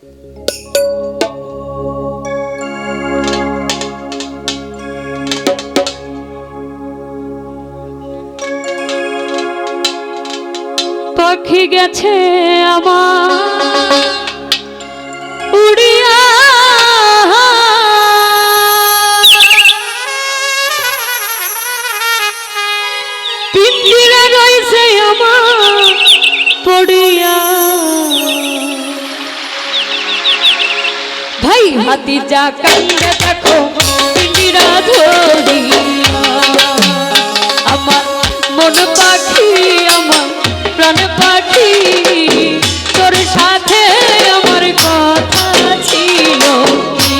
পাখি গেছে আমার উড়িয়া, পিঞ্জিরা রয়েছে আমার পড়িয়া। ভাই হাতি যা কান্দে দেখো পিঞ্জিরা ধরিয়া, আমার মন পাখি আমার প্রাণ পাখি তোর সাথে আমার কথা ছিল কি?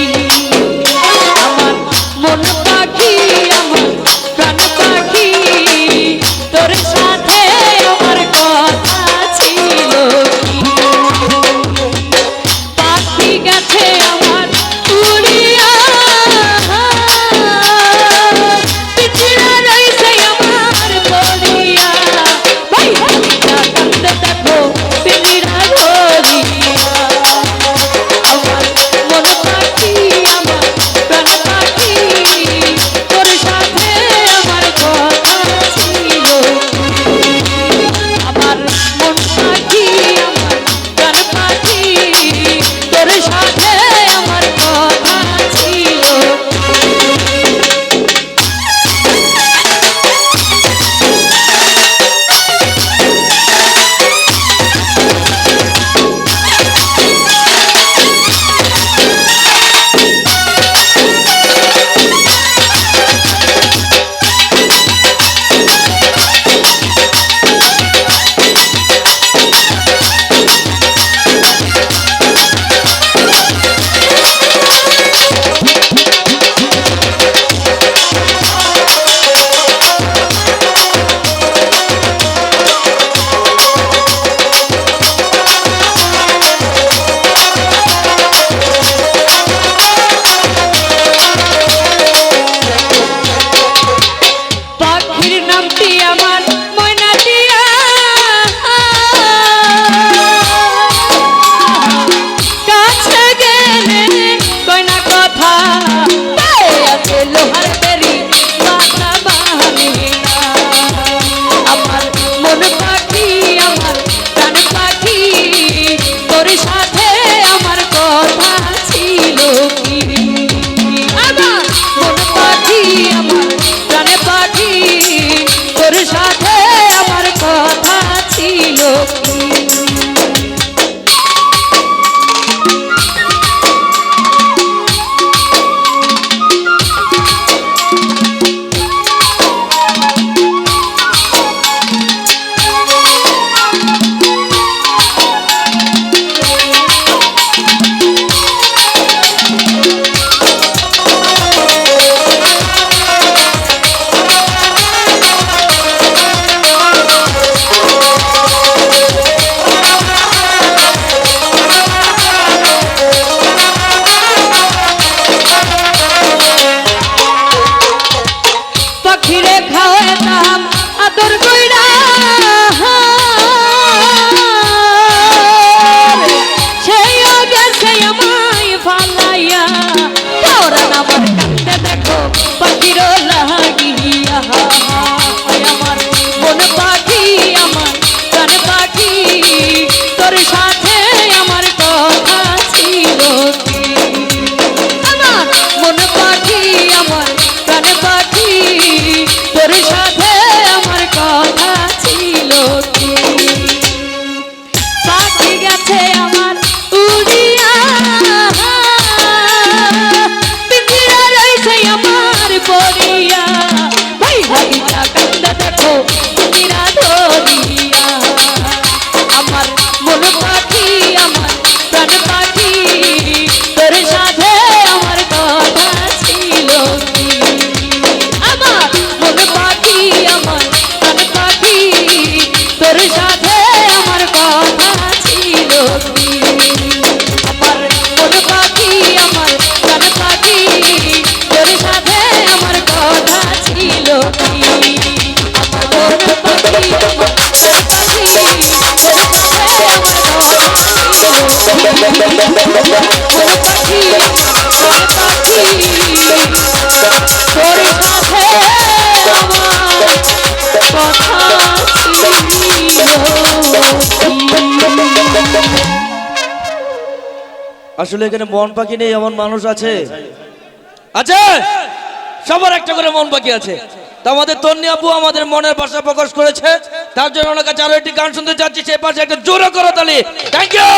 আমার মন পাখি আমার প্রাণ পাখি তোর সাথে আমার কথা ছিল কি? পাখি গেছে আমার উড়িয়া, পিঞ্জিরা রইছে আমার পড়িয়া। ভাই হাতিটা কান্দে দেখো পিঞ্জিরা ধরিয়া, আমার মন পাখি আমার প্রাণ পাখি তোর সাথে আমার কথা ছিল। আমার মন পাখি আমার প্রাণ পাখি তোর সাথে আমার কথা ছিল। পাখির নামটি আমার ময়না দিয়া, কাছে গেলে কয়না কথা আছে লোহার তেরি বাসা বানিয়া। আমার মন পাখি আমার প্রাণ পাখি তোর সাথে আমার কথা ছিল কি? আমার মন পাখি আমার প্রাণ পাখি তোর সাথে আমার কথা ছিল কি? পাখিরে খাওয়াতাম আদর কইরা, সেও গেছে আমায় ফালাইয়া। পরাণ আমার কান্দে দেখো পাখির লাগিয়া, আমার মন পাখি আমার প্রাণ পাখি তোর সাথে আমার কথা ছিল কি? আমার মন পাখি আমার প্রাণ পাখি তোর সাথে আমার কথা ছিল কি? পাখি গেছে আমার উড়িয়া, পিঞ্জিরা রইছে আমার পড়িয়া। ভাই হাতিটা কান্দে দেখো পিঞ্জিরা ধরিয়া, আমার মন পাখি আমার প্রাণ পাখি তোর সাথে আমার কথা ছিল কি? আমার মন পাখি আমার প্রাণ পাখি তোর সাথে আমার কথা ছিল কি? তোর কাছে আমার কথা আসলে এখানে মন পাখি নেই এমন মানুষ আছে? আছে, সবার একটা করে মন পাখি আছে। তো আমাদের তন্নি আপু আমাদের মনের ভাষা প্রকাশ করেছে, তার জন্য ওনার কাছে আরো একটি গান শুনতে চাচ্ছি। সে পাশে একটা জোরে করো তালি। Thank you.